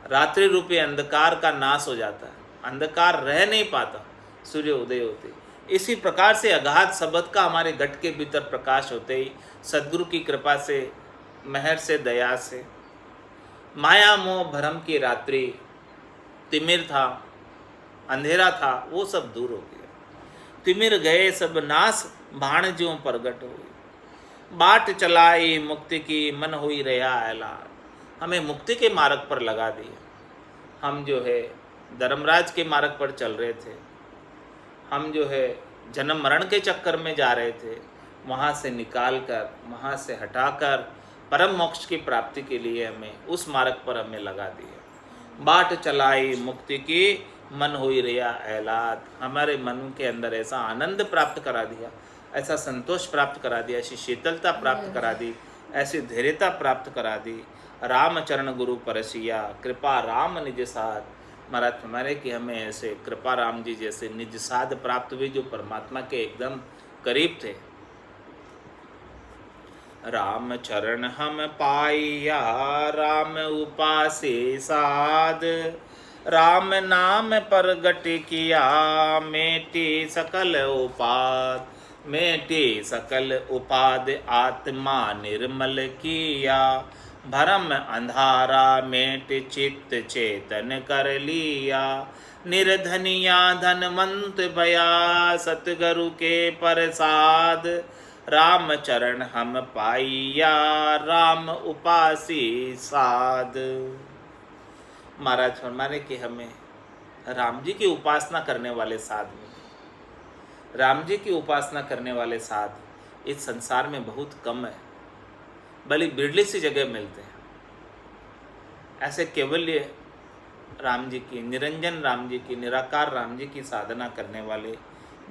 रात्रि रूपी अंधकार का नाश हो जाता है, अंधकार रह नहीं पाता सूर्य उदय होते ही, इसी प्रकार से अगाध शब्द का हमारे घट के भीतर प्रकाश होते ही सद्गुरु की कृपा से, मेहर से, दया से माया मोह भ्रम की रात्रि, तिमिर था, अंधेरा था, वो सब दूर हो गया। तिमिर गए सब नाश भाणज्यों प्रगट हुई। बाट चलाई मुक्ति की मन हुई रया ऐलान, हमें मुक्ति के मार्ग पर लगा दिया। हम जो है धर्मराज के मार्ग पर चल रहे थे, हम जो है जन्म मरण के चक्कर में जा रहे थे, वहाँ से निकाल कर, वहाँ से हटाकर परम मोक्ष की प्राप्ति के लिए हमें उस मार्ग पर हमें लगा दिया। बाट चलाई मुक्ति की मन हुई रिया ऐलाद, हमारे मन के अंदर ऐसा आनंद प्राप्त करा दिया, ऐसा संतोष प्राप्त करा दिया, ऐसी शीतलता प्राप्त करा दी, ऐसी धैर्यता प्राप्त करा दी। राम चरण गुरु परसिया, कृपा राम निज साध। महाराज हमारे कि हमें ऐसे कृपा राम जी जैसे निज साध प्राप्त हुए जो परमात्मा के एकदम करीब थे। राम चरण हम पाइया राम उपासे साध, राम नाम प्रगट किया मेटी सकल उपाद, मेटी सकल उपाद आत्मा निर्मल किया, भरम अंधारा मेट चित्त चेतन कर लिया, निर्धनिया धनवंत भया सतगुरु के प्रसाद, राम चरण हम पाइया राम उपासी साध। महाराज फरमाने कि हमें राम जी की उपासना करने वाले साध मिले। राम जी की उपासना करने वाले साध इस संसार में बहुत कम है, बड़ी बिरली सी जगह मिलते हैं। ऐसे केवल्य राम जी की, निरंजन राम जी की, निराकार राम जी की साधना करने वाले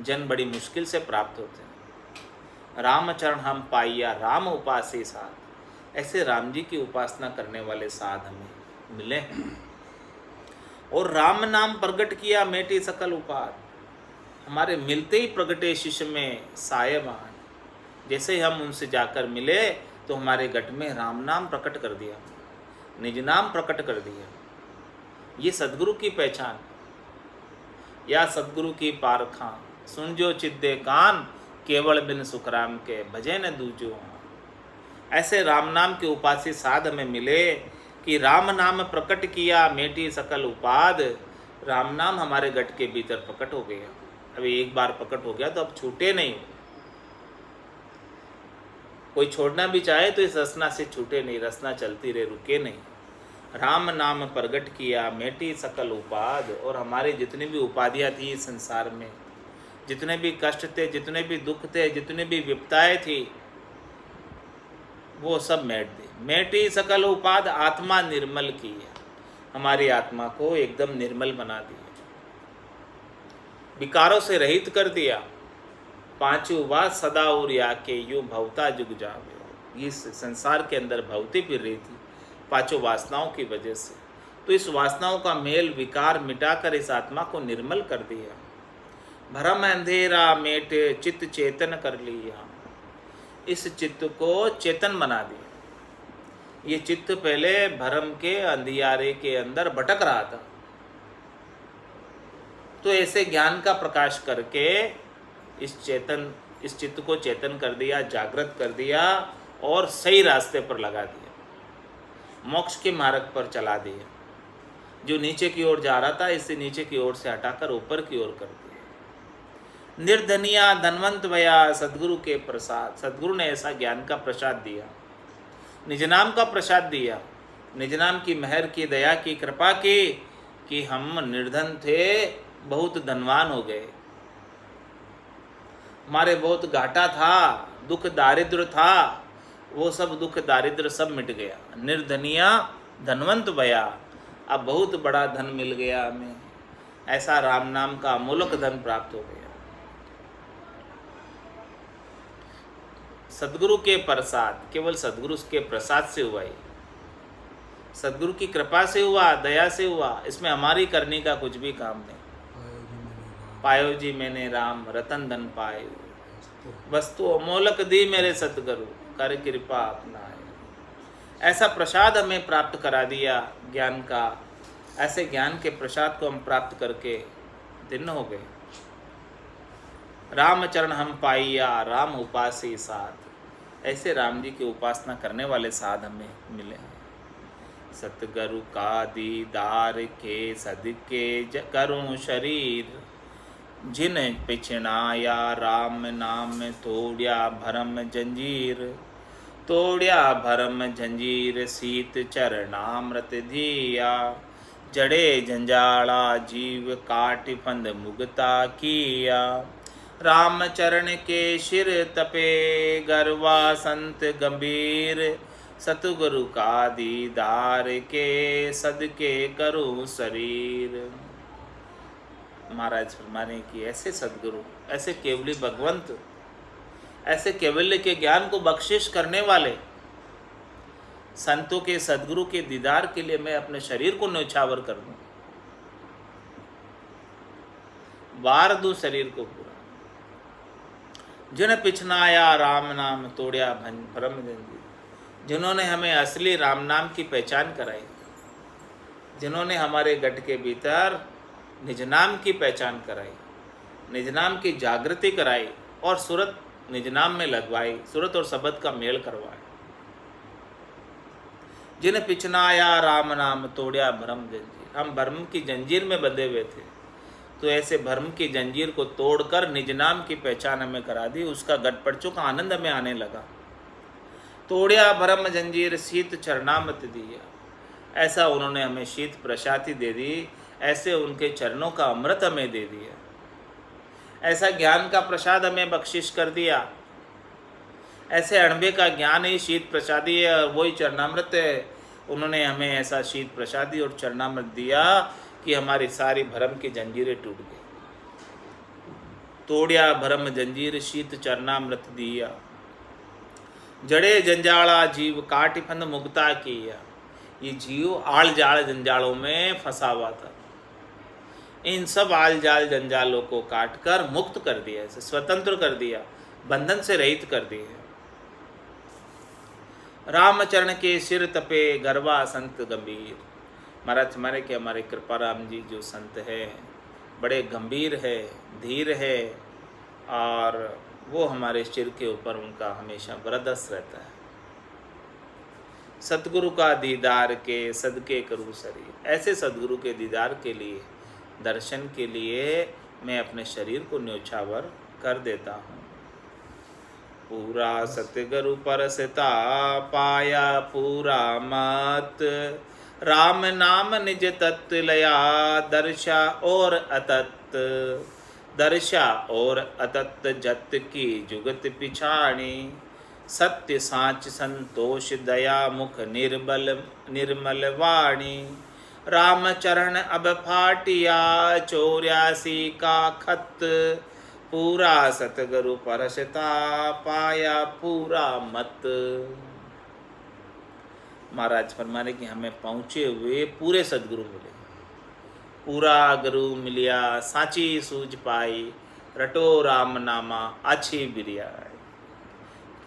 जन बड़ी मुश्किल से प्राप्त होते हैं। रामचरण हम पाइया राम उपासी साध, ऐसे राम जी की उपासना करने वाले साध हमें मिले हैं। और राम नाम प्रकट किया मेटी सकल उपाद, हमारे मिलते ही प्रगटे शिष्य में सायमान। जैसे ही हम उनसे जाकर मिले तो हमारे घट में राम नाम प्रकट कर दिया, निज नाम प्रकट कर दिया। ये सद्गुरु की पहचान, या सद्गुरु की पारखां, सुन जो चिद्दे कान, केवल बिन सुखराम के भजे न दूजो। ऐसे राम नाम के उपासी साध हमें मिले कि राम नाम प्रकट किया मेटी सकल उपाद। राम नाम हमारे घट के भीतर प्रकट हो गया। अभी एक बार प्रकट हो गया तो अब छूटे नहीं। कोई छोड़ना भी चाहे तो इस रसना से छूटे नहीं, रसना चलती रहे, रुके नहीं। राम नाम प्रकट किया मेटी सकल उपाद, और हमारी जितनी भी उपाधियाँ थी इस संसार में, जितने भी कष्ट थे, जितने भी दुख थे, जितनी भी विपताएं थी, वो सब मेट दी। मेटी सकल उपाद आत्मा निर्मल की है, हमारी आत्मा को एकदम निर्मल बना दिया, विकारों से रहित कर दिया। पांचों बात सदा और या के यूं भवता जुग जावे। इस संसार के अंदर भवती फिर रही थी पांचों वासनाओं की वजह से, तो इस वासनाओं का मेल विकार मिटाकर इस आत्मा को निर्मल कर दिया। भरम अंधेरा मेट चित्त चेतन कर लिया, इस चित्त को चेतन बना दिया। ये चित्त पहले भरम के अंधियारे के अंदर भटक रहा था, तो ऐसे ज्ञान का प्रकाश करके इस चित्त को चेतन कर दिया, जागृत कर दिया और सही रास्ते पर लगा दिया, मोक्ष के मार्ग पर चला दिया। जो नीचे की ओर जा रहा था इसे नीचे की ओर से हटाकर ऊपर की ओर कर दिया। निर्धनिया धनवंत भया सदगुरु के प्रसाद, सदगुरु ने ऐसा ज्ञान का प्रसाद दिया, निज नाम का प्रसाद दिया, निज नाम की मेहर की, दया की, कृपा की कि हम निर्धन थे बहुत धनवान हो गए। हमारे बहुत घाटा था, दुख दारिद्र था, वो सब दुख दारिद्र सब मिट गया। निर्धनिया धनवंत भया, अब बहुत बड़ा धन मिल गया हमें, ऐसा राम नाम का अमूलक धन प्राप्त हो गया। सदगुरु के प्रसाद, केवल सदगुरु के प्रसाद से हुआ ही, सदगुरु की कृपा से हुआ, दया से हुआ, इसमें हमारी करने का कुछ भी काम नहीं। पायो जी मैंने राम रतन धन पाए, वस्तु अमोलक दी मेरे सतगुरु कर कृपा अपनाए। ऐसा प्रसाद हमें प्राप्त करा दिया ज्ञान का, ऐसे ज्ञान के प्रसाद को हम प्राप्त करके धन्य हो गए। राम चरण हम पाइया राम उपासी साध, ऐसे राम जी की उपासना करने वाले साध हमें मिले हैं। सतगुरु का दीदार के सदके करूं शरीर, जिन पिछनाया राम नाम तोड़िया भरम जंजीर, तोड़िया भरम जंजीर शीत चरणामृत धिया, जड़े जंजाला जीव काट फंद मुगता किया। राम चरण के शिर तपे गरवा संत गंभीर, सतगुरु का दीदार के सदके करूं शरीर। महाराज फरमाने की ऐसे सदगुरु, ऐसे केवली भगवंत, ऐसे केवल्य के ज्ञान को बख्शिश करने वाले संतों के सदगुरु के दीदार के लिए मैं अपने शरीर को न्यौछावर कर दूं, वार दूं शरीर को पूरा। जिन पिछनाया राम नाम तोड़िया भरम जंजीर, जिन्होंने हमें असली राम नाम की पहचान कराई, जिन्होंने हमारे गट के भीतर निज नाम की पहचान कराई, निज नाम की जागृति कराई और सूरत निज नाम में लगवाई, सूरत और शब्द का मेल करवाए। जिन पिछनाया राम नाम तोड़िया भरम जंजीर, हम भरम की जंजीर में बंधे हुए थे, तो ऐसे भरम की जंजीर को तोड़कर निज नाम की पहचान हमें करा दी, उसका गटपड़चों का आनंद हमें आने लगा। तोड़िया भरम जंजीर शीत चरणामृत दिया, ऐसा उन्होंने हमें शीत प्रसादी दे दी, ऐसे उनके चरणों का अमृत हमें दे दिया, ऐसा ज्ञान का प्रसाद हमें बख्शिश कर दिया। ऐसे अणबे का ज्ञान ही शीत प्रसादी है और वही चरणामृत है। उन्होंने हमें ऐसा शीत प्रसादी और चरणामृत दिया कि हमारी सारी भरम की जंजीरें टूट गई। तोड़िया भरम जंजीर शीत चरणामृत दिया, जड़े जंजाला जीव काट फंद मुक्ता किया। ये जीव आल जाल जंजालों में फंसा हुआ था, इन सब आल जाल जंजालों को काटकर मुक्त कर दिया, इसे स्वतंत्र कर दिया, बंधन से रहित कर दिया। रामचरण के सिर तपे गरवा संत गंभीर, महाराज हमारे के हमारे कृपा राम जी जो संत है बड़े गंभीर है, धीर है, और वो हमारे सिर के ऊपर उनका हमेशा वरदस रहता है। सतगुरु का दीदार के सदके करूँ शरीर, ऐसे सदगुरु के दीदार के लिए, दर्शन के लिए मैं अपने शरीर को न्यौछावर कर देता हूँ। पूरा सतगुरु परसता पाया पूरा मत, राम नाम निज तत्व लया दर्शा और अतत, दर्शा और अतत जत की जुगत पिछाणी। सत्य साच संतोष दया मुख निर्मल वाणी, रामचरण अब फाटिया 84 का खत, पूरा सतगुरु परसता पाया पूरा मत। महाराज फरमाने कि हमें पहुँचे हुए पूरे सदगुरु मिले, पूरा गुरु मिलिया साची सूझ पाई, रटो राम नामा अच्छी बिरिया।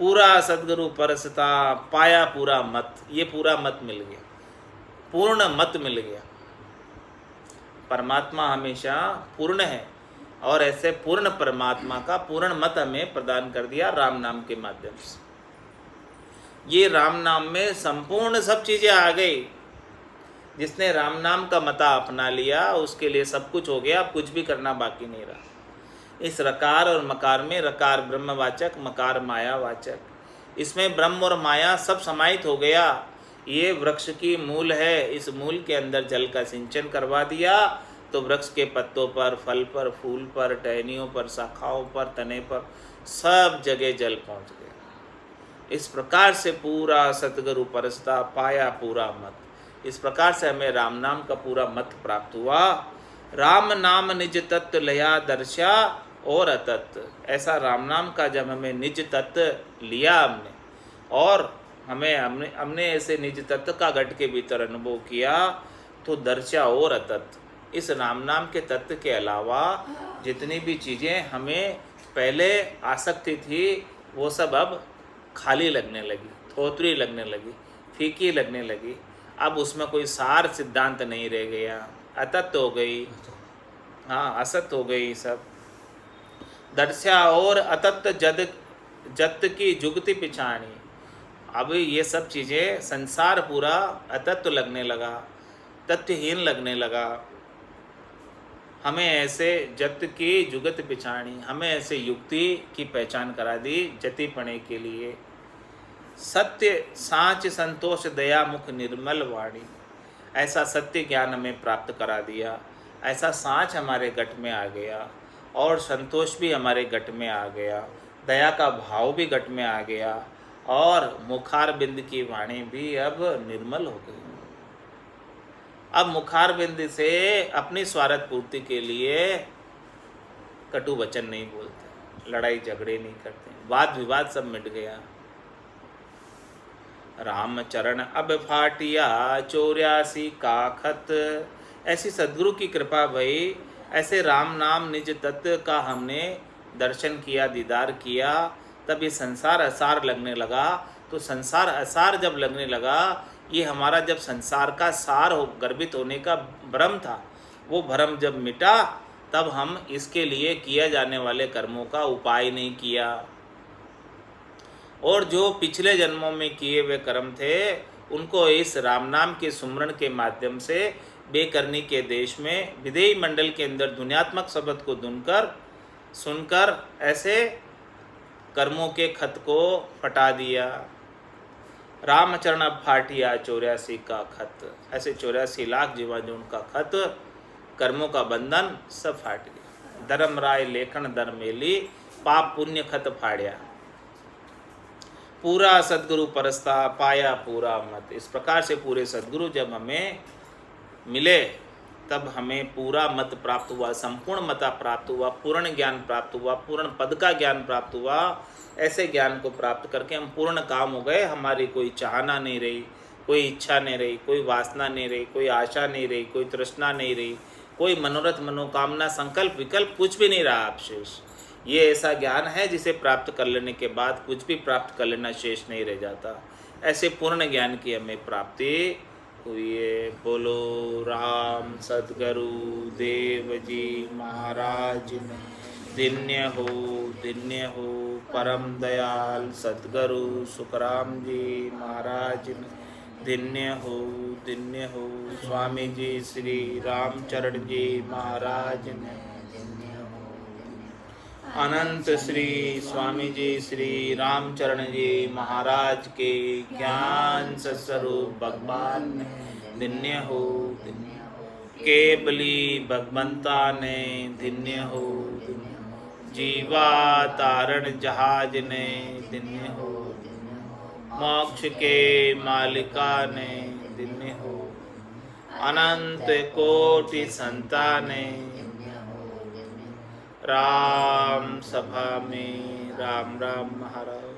पूरा सदगुरु परसता पाया पूरा मत, ये पूरा मत मिल गया, पूर्ण मत मिल गया। परमात्मा हमेशा पूर्ण है और ऐसे पूर्ण परमात्मा का पूर्ण मत हमें प्रदान कर दिया राम नाम के माध्यम से। ये राम नाम में संपूर्ण सब चीज़ें आ गई, जिसने राम नाम का मता अपना लिया उसके लिए सब कुछ हो गया, अब कुछ भी करना बाकी नहीं रहा। इस रकार और मकार में, रकार ब्रह्मवाचक, मकार मायावाचक, इसमें ब्रह्म और माया सब समाहित हो गया। ये वृक्ष की मूल है, इस मूल के अंदर जल का सिंचन करवा दिया तो वृक्ष के पत्तों पर, फल पर, फूल पर, टहनियों पर, शाखाओं पर, तने पर, सब जगह जल पहुंच गया। इस प्रकार से पूरा सतगुरु परसता पाया पूरा मत। इस प्रकार से हमें राम नाम का पूरा मत प्राप्त हुआ। राम नाम निज तत्व लया दर्शा और अतत्व। ऐसा राम नाम का जब हमें निज तत्व लिया हमने, और हमने ऐसे निज तत्व का घट के भीतर अनुभव किया, तो दर्शा और अतत्व, इस राम नाम के तत्व के अलावा जितनी भी चीज़ें हमें पहले आसक्ति थी वो सब अब खाली लगने लगी, थोतरी लगने लगी, फीकी लगने लगी। अब उसमें कोई सार सिद्धांत नहीं रह गया, अतत्व हो गई, हाँ असत हो गई सब। दर्शा और अतत्व जत की जुगति पिछाणी। अब ये सब चीज़ें, संसार पूरा अतत्व लगने लगा, तत्वहीन लगने लगा। हमें ऐसे जत की जुगत पिछाणी, हमें ऐसे युक्ति की पहचान करा दी जति पने के लिए। सत्य सांच संतोष दया मुख निर्मल वाणी। ऐसा सत्य ज्ञान हमें प्राप्त करा दिया, ऐसा सांच हमारे घट में आ गया, और संतोष भी हमारे घट में आ गया, दया का भाव भी घट में आ गया, और मुखार बिंद की वाणी भी अब निर्मल हो गई। अब मुखार बिंद से अपनी स्वार्थ पूर्ति के लिए कटु वचन नहीं बोलते, लड़ाई झगड़े नहीं करते, वाद विवाद सब मिट गया। राम चरण अब फाटिया 84 का खत। ऐसी सद्गुरु की कृपा भई, ऐसे राम नाम निज तत्व का हमने दर्शन किया, दीदार किया, तब ये संसार असार लगने लगा। तो संसार असार जब लगने लगा, ये हमारा जब संसार का सार हो, गर्भित होने का भ्रम था, वो भ्रम जब मिटा, तब हम इसके लिए किए जाने वाले कर्मों का उपाय नहीं किया, और जो पिछले जन्मों में किए हुए कर्म थे उनको इस राम नाम के सुमरण के माध्यम से बेकरनी के देश में विधेयी मंडल के अंदर ध्वन्यात्मक शब्द को धुनकर सुनकर ऐसे कर्मों के खत को फटा दिया। रामचरण अब फाटिया 84 का खत। ऐसे 84 लाख जीवाणुओं का खत, कर्मों का बंधन सब फाट गया। धर्म राय लेखन धर्मेली, पाप पुण्य खत फाड़िया। पूरा सद्गुरु परस्ता पाया पूरा मत। इस प्रकार से पूरे सद्गुरु जब हमें मिले तब हमें पूरा मत प्राप्त हुआ, संपूर्ण मता प्राप्त हुआ, पूर्ण ज्ञान प्राप्त हुआ, पूर्ण पद का ज्ञान प्राप्त हुआ। ऐसे ज्ञान को प्राप्त करके हम पूर्ण काम हो गए। हमारी कोई चाहना नहीं रही, कोई इच्छा नहीं रही, कोई वासना नहीं रही, कोई आशा नहीं रही, कोई तृष्णा नहीं रही, कोई मनोरथ मनोकामना संकल्प विकल्प कुछ भी नहीं रहा अवशेष। ये ऐसा ज्ञान है जिसे प्राप्त कर लेने के बाद कुछ भी प्राप्त कर लेना शेष नहीं रह जाता। ऐसे पूर्ण ज्ञान की हमें प्राप्ति हुई है। बोलो राम सद्गुरु देव जी महाराज ने धन्य हो परम दयाल सद्गुरु सुखराम जी महाराज ने धन्य हो स्वामी जी श्री रामचरण जी महाराज ने, अनंत श्री स्वामी जी श्री रामचरण जी महाराज के ज्ञान स्वरूप भगवान ने धन्य हो। केवली भगवंता ने धन्य हो। जीवा तारण जहाज ने धन्य हो। मोक्ष के मालिका ने धन्य हो। अनंत कोटि संता ने राम सभा में राम राम महाराज।